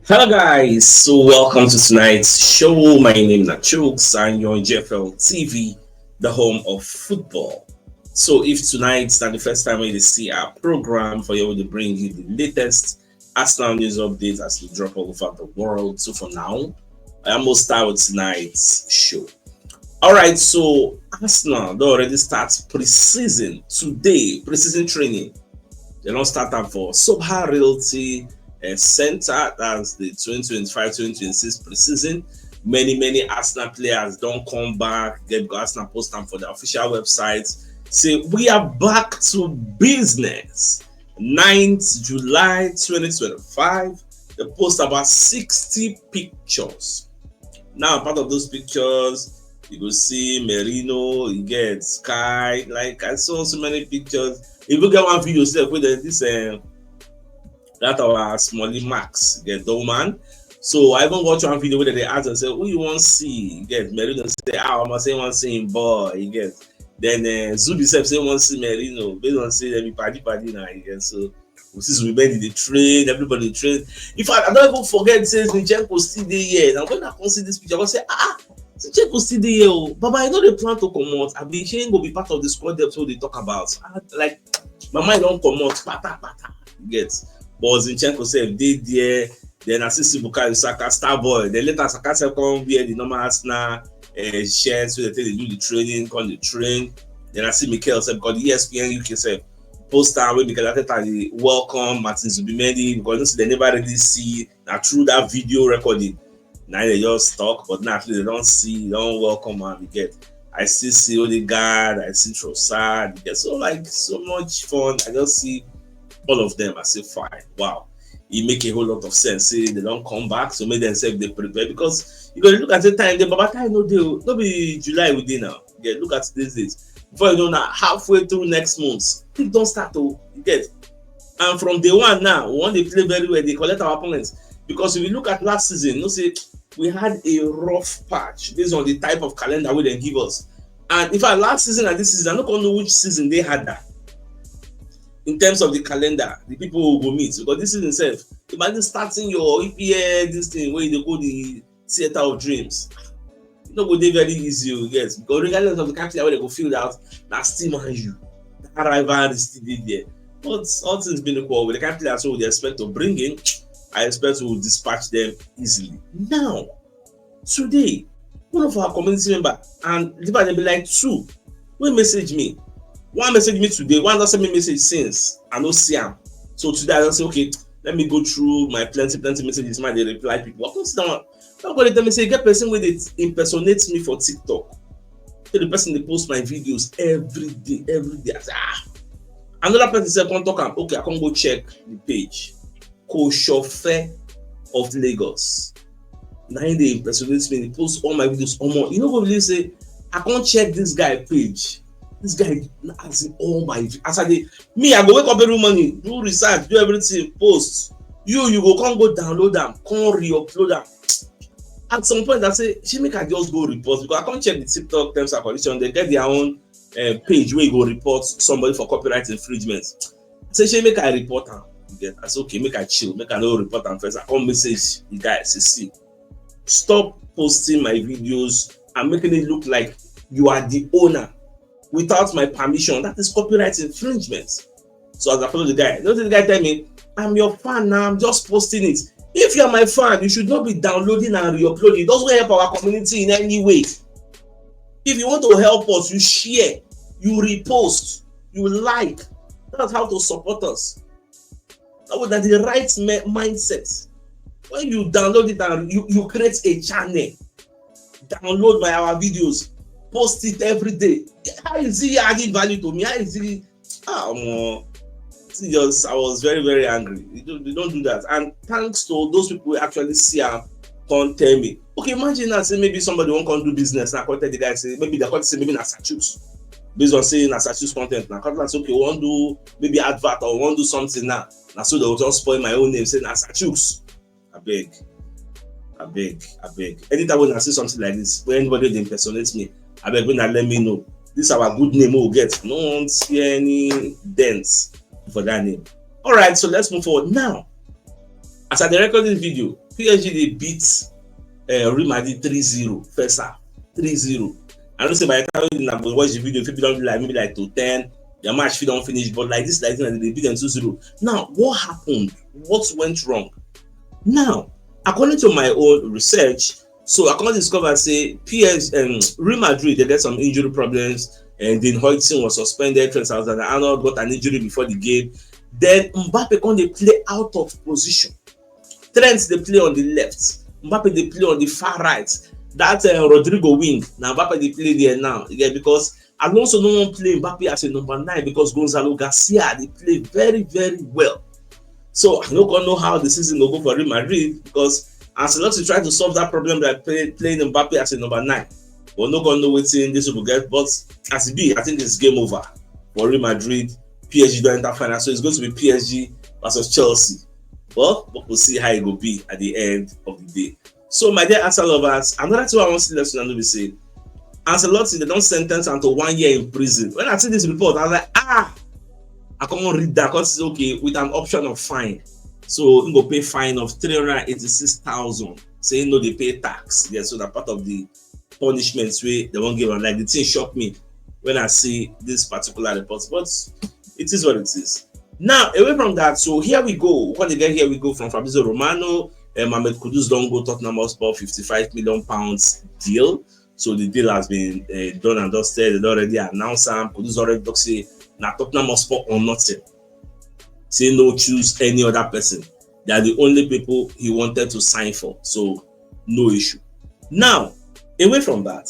Hello guys, so welcome to tonight's show. My name is CHUKS and you're on JFL TV, the home of football. So if tonight's not the first time you see our program for you to bring you the latest Arsenal news updates as we drop all over the world. So for now, I almost start with tonight's show. Alright, so Arsenal they already start pre-season today, pre-season training. They don't start up for Subha Realty Center. That's the 2025-2026 preseason. Many Arsenal players don't come back. Get Arsenal post them for the official website. Say we are back to business. 9th July 2025. They post about 60 pictures. Now, part of those pictures, you go see Merino, you get Sky. Like I saw so many pictures. If you get one video, say with this that our Smally Max get Doman. So I even watch one video where they ask and say, who you want to see? You get Merino say, I'm say one see him boy, you get. Then Zubi say one see Merino, based on say them party now, you get. So since we made the train, everybody train. In fact, I don't even forget says Zinchenko still there here. Now when I can see this picture, I will say, Zinchenko still there here. But I know they plan to come out. I be saying go be part of the squad depth what they talk about. Like my mind don't come out, pata. You get. But Zinchenko said they there. Then I see Bukayo Saka star boy. Then later Saka said come wear the normal Arsenal shirts so they do the training, come the train. Then I see Mikel said because the ESPN UK said poster where Mikel Arteta welcome Martin Zubimendi because they never really see now through that video recording. Now they just talk, but now they don't see, they don't welcome and we get. I still see Odegaard, I see Trossard, get so like so much fun. I just see all of them. I say fine, wow. It make a whole lot of sense. Say they don't come back, so make themselves they prepare because you gotta look at the time. The Baba time no deal, no be July within now. Yeah, look at these days. Before you know now, halfway through next month, things don't start to get. And from day one now, we want to play very well. They collect our opponents because if you look at last season, you say we had a rough patch based on the type of calendar we then give us. And in fact, last season and this season, I don't know which season they had that. In terms of the calendar, the people who go meet because this is itself. Imagine starting your EPL, this thing where you go the theater of dreams. You know, go dey very easy, yes. Because regardless of the country where they go feel out, that's still on you. That rival is still there. But all things being equal, with the kind of players who they expect to bring in, I expect to dispatch them easily. Now, today, one of our community member and they be like two, will message me. One message me today, one doesn't send me message since I know see him. So today I just say, okay, let me go through my plenty messages. My they reply people. I come sit down. Somebody tell me say, get person where they impersonate me for TikTok. So the person they post my videos every day. I say, Another person say, come talk. Okay, I can go check the page. Co-chauffeur of Lagos. Now they impersonate me. They post all my videos. You know what they say? I can't check this guy page. This guy has all my as I did me, I go wake up every morning, do research, do everything, post. You go come go download them, come re-upload them. At some point, I say, she make I just go report because I can't check the TikTok terms and conditions. They get their own page where you go report somebody for copyright infringement. I say, she make I report them. I say, okay, make I chill, make I no report them first. I come message the guy, say, see, stop posting my videos and making it look like you are the owner without my permission. That is copyright infringement. So as I follow the guy, the guy tell me, I'm your fan now, I'm just posting it. If you're my fan, you should not be downloading and re-uploading. It doesn't help our community in any way. If you want to help us, you share, you repost, you like. That's how to support us. That is the right mindset. When you download it and you create a channel, download our videos, post it every day. How is he adding value to me? How is he? I was very angry. They don't do that. And thanks to those people who actually see and can't tell me. Okay, imagine that say maybe somebody won't come do business and I contact the guy say maybe they can't say maybe na CHUKS based on saying na CHUKS content. Now contact say okay, we want to do maybe advert or we want to do something now. Now so they will just spoil my own name say na CHUKS. I beg. Anytime when I see something like this, when anybody they impersonate me, I beg when I let me know. This is our good name we'll get. No one see any dents for that name. All right, so let's move forward now. As I record this video, PSG they beat Real Madrid 3-0 first half, 3-0. I don't say by the time you watch the video, people don't be like maybe like to 10, the match fit don't finish, but like this, like they beat them 2-0. Now, what happened? What went wrong? Now, according to my own research, so I can discover say Real Madrid they get some injury problems, and then Hoyton was suspended. Trent Alexander-Arnold got an injury before the game. Then Mbappe can they play out of position. Trent they play on the left. Mbappe they play on the far right. That Rodrigo wing. Now Mbappe they play there now. Yeah, because Alonso no one play Mbappe as a number 9 because Gonzalo Garcia they play very, very well. So I don't know how the season will go for Real Madrid because Ancelotti tried to solve that problem by playing Mbappe as a number 9. But no gonna know what this will get. But as it be, I think it's game over for Real Madrid. PSG don't enter final, so it's going to be PSG versus Chelsea. But we'll see how it will be at the end of the day. So my dear Arsenal lovers, another thing I want to let you know be say Ancelotti they don't sentence him to 1 year in prison. When I see this report, I was like, I can't read that because it's okay with an option of fine. So you go pay fine of 386,000. Saying no, they pay tax. Yeah, so that part of the punishments way they won't give them. Like the thing shocked me when I see this particular report, but it is what it is. Now away from that, so here we go. When they get here, we go from Fabrizio Romano. Mohamed Kudus don't go Tottenham Hotspur £55 million deal. So the deal has been done and dusted. They already announced him. Kudus already talk say now Tottenham Hotspur or nothing. Say no, choose any other person. They are the only people he wanted to sign for. So no issue. Now, away from that,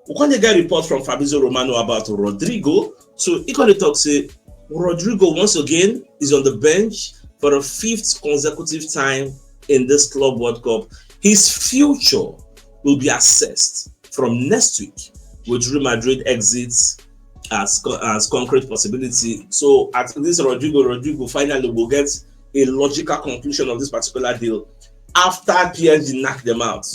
when they get report from Fabrizio Romano about Rodrigo, so he got to talk say Rodrigo once again is on the bench for a 5th consecutive time in this Club World Cup. His future will be assessed from next week, with Real Madrid exits as concrete possibility. So at this Rodrigo finally will get a logical conclusion of this particular deal after PSG knock them out.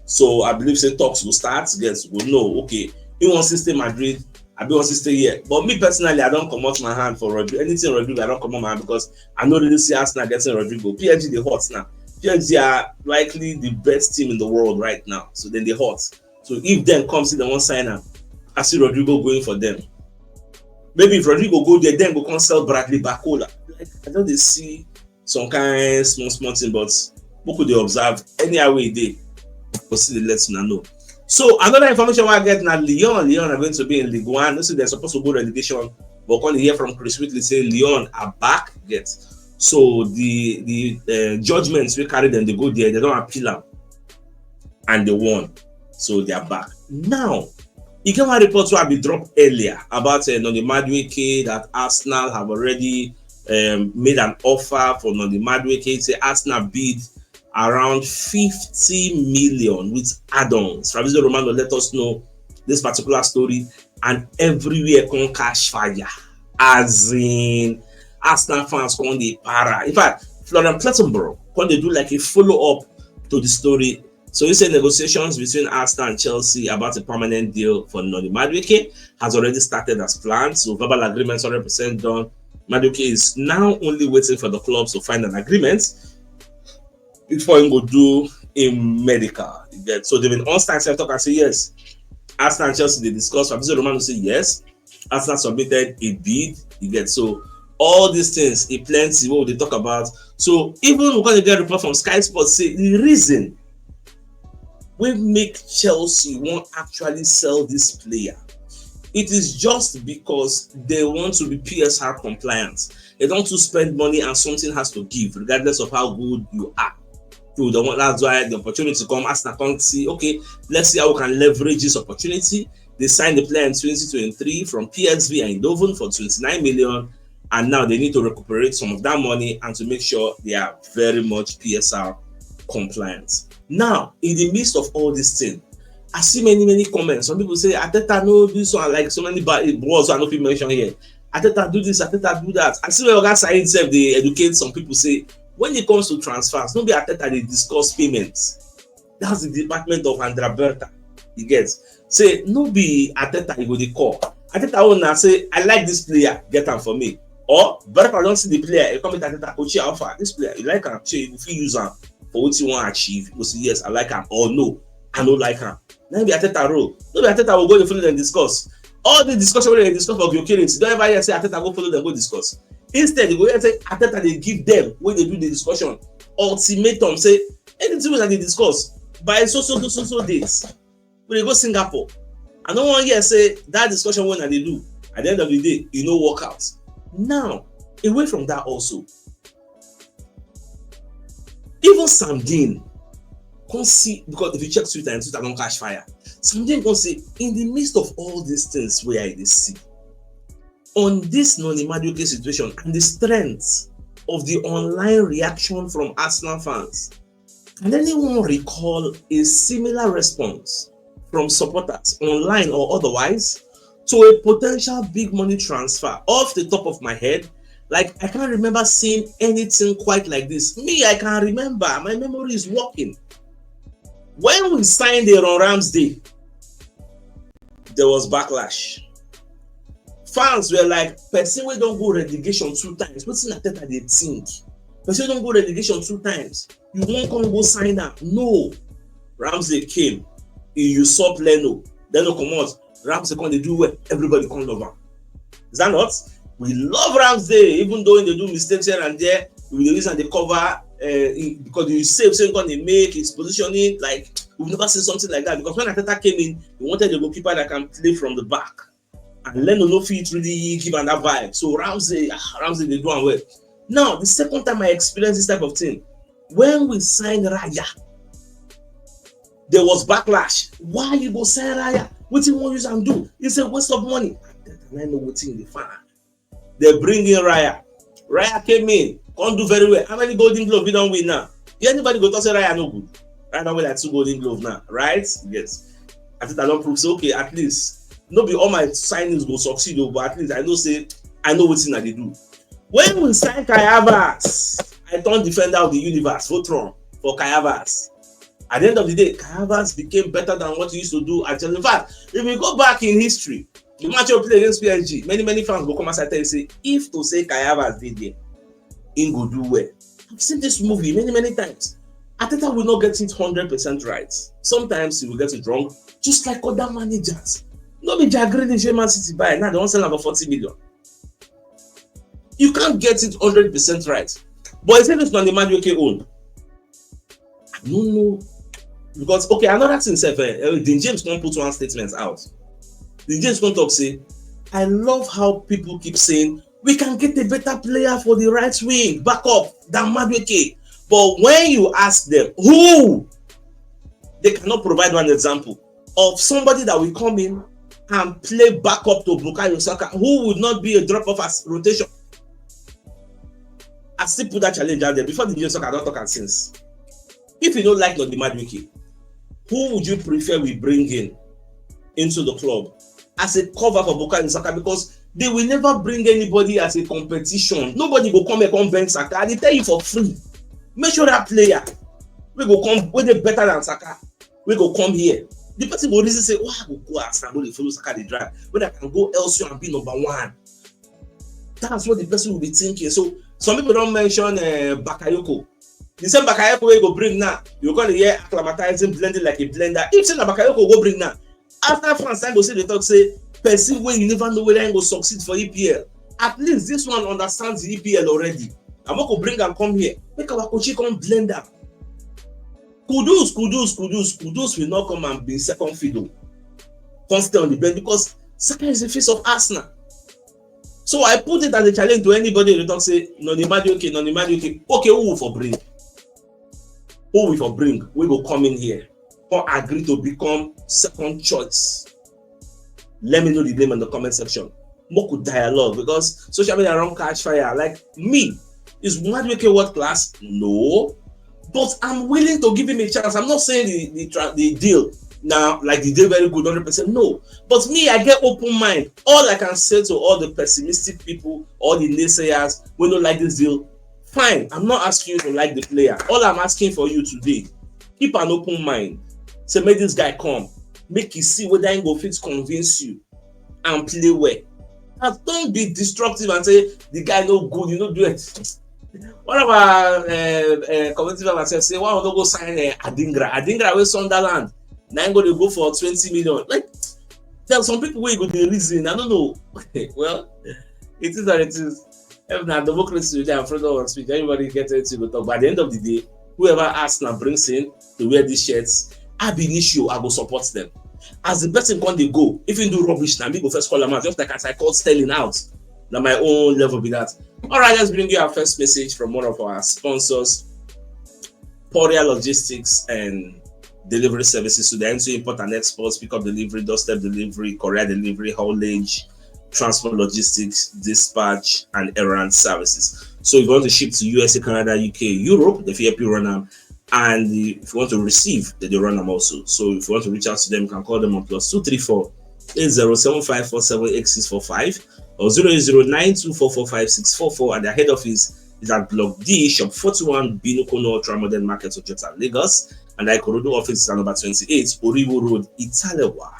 So I believe say talks will start. Yes, we'll know. Okay, he wants to stay Madrid. I be wants to stay here. But me personally, I don't come out my hand for Rodrigo. Anything Rodrigo, I don't come out my hand because I know really see Arsenal getting Rodrigo. PSG they hot now. PSG are likely the best team in the world right now. So then they hot. So if them comes in the one signer, I see Rodrigo going for them. Maybe if Rodrigo go there, then go come sell Bradley Barcola. Like I don't they see some kind small thing, but what could they observe? Any way they will see the let you know. So another information I get now, Lyon are going to be in Ligue 1. So they're supposed to go relegation, but when you hear from Chris Whitley say Lyon are back, get. So the judgments we carry them, they go there, they don't appeal them, and they won. So they are back. Now, you can have reports will be dropped earlier about Noni Madueke that Arsenal have already made an offer for Noni Madueke. Say Arsenal bid around 50 million with add-ons. Fabrizio Romano let us know this particular story, and everywhere can cash fire. As in Arsenal fans can they para. In fact, Florian Plettenborough can they do like a follow-up to the story. So he said negotiations between Arsenal and Chelsea about a permanent deal for Noni Madueke has already started as planned. So verbal agreements 100% done. Madueke is now only waiting for the clubs to find an agreement before he go do a medical. So they've been on stand talk and say yes. Arsenal and Chelsea they discuss. Fabrizio Romano say yes. Arsenal submitted a bid. So all these things, a plenty what they talk about. So even we're going to get a report from Sky Sports say the reason we make Chelsea won't actually sell this player, it is just because they want to be PSR compliant. They don't want to spend money and something has to give, regardless of how good you are. So that's why the opportunity come. Arsenal can't see, okay, let's see how we can leverage this opportunity. They signed the player in 2023 from PSV and Eindhoven for 29 million, and now they need to recuperate some of that money and to make sure they are very much PSR compliant. Now, in the midst of all this thing, I see many comments. Some people say, Ateta no this one, like so many words I know people mention here. Ateta do this, Ateta do that. I see where Oga Said itself they educate some people say when it comes to transfers, don't be Ateta they discuss payments. That's the department of Andrea Berta. You get say no be Ateta you go the call. Ateta owner say I like this player, get him for me. Or better I don't see the player, you come with Ateta, coach alpha. This player, you like him, if you use him for what you want to achieve, you say yes, I like him, or no, I don't like him. Now be Ateta role. No be Ateta will go to follow them discuss. All the discussion where they discuss about your parents, don't ever hear say Ateta go follow them go discuss. Instead, they go and say Ateta they give them when they do the discussion. Ultimatum say anything that they discuss by so days. When they go Singapore, I don't want to hear say that discussion when they do. At the end of the day, you know work out. Now, away from that also, even Sam Dean can see, because if you check Twitter and Twitter don't catch fire, Sam Dean can say in the midst of all these things where I see on this Madueke situation and the strength of the online reaction from Arsenal fans, can anyone recall a similar response from supporters online or otherwise to a potential big money transfer? Off the top of my head, like I can't remember seeing anything quite like this. Me, I can't remember. My memory is working. When we signed Aaron Ramsey, there was backlash. Fans were like, person we don't go relegation 2 times. What's in that they think? Person don't go relegation 2 times. You won't come go sign that. No. Ramsey came. He usurped Leno. Leno come out. Ramsey come, they do well. Everybody come over. Is that not? We love Ramsey, even though they do mistakes here and there. We the reason they cover because you save going they make his positioning. Like we've never seen something like that. Because when Ateta came in, he wanted a goalkeeper that can play from the back. And Leno no fit really give him that vibe. So Ramsey they do well. Now, the second time I experienced this type of thing, when we signed Raya, there was backlash. Why you go sign Raya? What you want use and do? It's a waste of money. And I know what in the fan. They bring in Raya. Raya came in, can't do very well. How many Golden Glove we don't win now? Anybody go to say Raya no good? Raya don't win like 2 Golden Glove now, right? Yes. I think I don't prove so okay, at least. Not be all my signings will succeed, but at least I know what thing that they do. When we signed Kai Havertz, I turned defender of the universe, Votron, for Kai Havertz. At the end of the day, Kai Havertz became better than what he used to do at Chelsea. In fact, if we go back in history, the match you play against PSG, many fans will come aside and say, if to say Kai Havertz did there, he go do well. I've seen this movie many times. Ateta will not get it 100% right. Sometimes he will get it wrong, just like other managers. No be Jagreed Man City buy now they won't sell about 40 million. You can't get it 100% right. But it's not the Madueke own. I don't know. Because okay, another thing, Dean James can't put one statement out. Dean James can't talk say, I love how people keep saying we can get a better player for the right wing, back up than Madueke. But when you ask them who, they cannot provide one example of somebody that will come in and play back up to Bukayo Saka, who would not be a drop off as rotation. I still put that challenge out there before the Saka. I don't talk and since. If you don't like the Madueke, who would you prefer we bring in into the club as a cover for Bukayo Saka? Because they will never bring anybody as a competition. Nobody will come and come bench Saka. They tell you for free. Make sure that player we go come when they better than Saka. We go come here. The person will reason say, oh, I will go outside, go follow Saka the drive. When I can go elsewhere and be number 1. That's what the person will be thinking. So some people don't mention Bakayoko. The same Bakayoko we go bring now. You're going to hear acclimatizing, blending like a blender. If say Bakayoko go bring now, after France time go say the talk say, person where you never know whether he will succeed for EPL. At least this one understands the EPL already. I'm going to bring and come here. Make our coach come blend up. Kudus will not come and be second fiddle. Constant on the bench because Saka is the face of Arsenal. So I put it as a challenge to anybody who don't say, no, the Madueke. Okay, who will for bring? Who will for bring? We will come in here or agree to become second choice. Let me know the name in the comment section. More dialogue because social media don't catch fire. Like me, is Madueke world class? No. But I'm willing to give him a chance. I'm not saying the deal now, like the deal very good, 100%. No. But me, I get open mind. All I can say to all the pessimistic people, all the naysayers, we don't like this deal, fine. I'm not asking you to like the player. All I'm asking for you today, keep an open mind. Say, make this guy come. Make you see whether he go fit convince you and play well. Don't be destructive and say the guy no good, you know do it. One of our community members say, why don't go sign Adingra with Sunderland? Now going to go for 20 million. Like, there are some people where you go the reason. I don't know. Well, it is what it is. If not democracy, they are freedom of speech. Everybody gets it to talk. But at the end of the day, whoever Arsenal brings in to wear these shirts, I be issue, I go support them. As the person can they go, if you do rubbish, now me go first call them out, just like as I called Sterling out. Now my own level be that. All right, let's bring you our first message from one of our sponsors, Poria Logistics and Delivery Services. So they enter import and export, pickup delivery, doorstep delivery, courier delivery, haulage, transport logistics, dispatch, and errand services. So if you want to ship to USA, Canada, UK, Europe, they help you run them. And if you want to receive, they run them also. So if you want to reach out to them, you can call them on +234 8075478645 or 08092445644. And their head office is at Block D, Shop 41, Binukono Ultra Modern Market, Ojota, Lagos. And the Ikorodu office is at number 28, Oriwo Road, Italewa,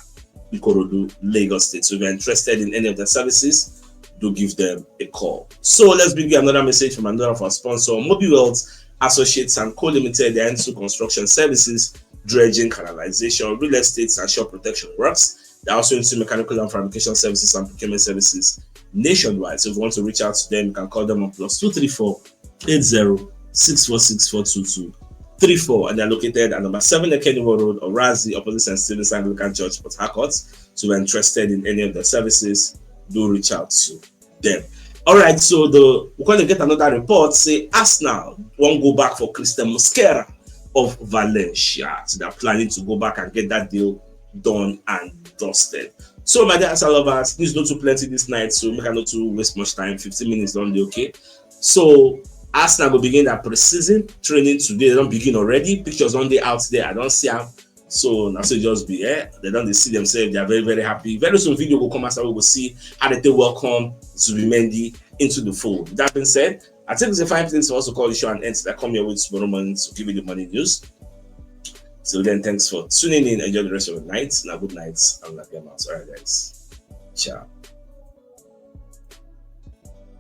Ikorodu, Lagos State. So if you're interested in any of their services, do give them a call. So let's bring you another message from another of our sponsor, Mobi Wealth Associates and Co Limited. They are into construction services, dredging, canalization, real estate, and shore protection works. They're also into mechanical and fabrication services and procurement services nationwide. So if you want to reach out to them, you can call them on +234 8064642234. And they're located at number 7 Ekeniwo Road, Orazi, opposite St. Stephen's Anglican Church, Port Harcourt. So if you're interested in any of their services, do reach out to them. All right, so we're going to get another report. Say Arsenal won't go back for Christian Mosquera of Valencia. So they're planning to go back and get that deal done and dusted. So my dear Arsenal lovers, news not too plenty this night, so make not to waste much time. 15 minutes only, okay? So Arsenal will begin their pre-season training today. They don't begin already. Pictures on the out there. I don't see them. So now so just be they don't see themselves. They are very, very happy. Very soon video will come after we will see how they welcome Zubimendi into the fold. That being said, I think it's a fine thing to also call the show and end that come here with tomorrow morning to give you the money news. So then thanks for tuning in. Enjoy the rest of the night. Now good night. I'm not getting out. All right, guys. Ciao.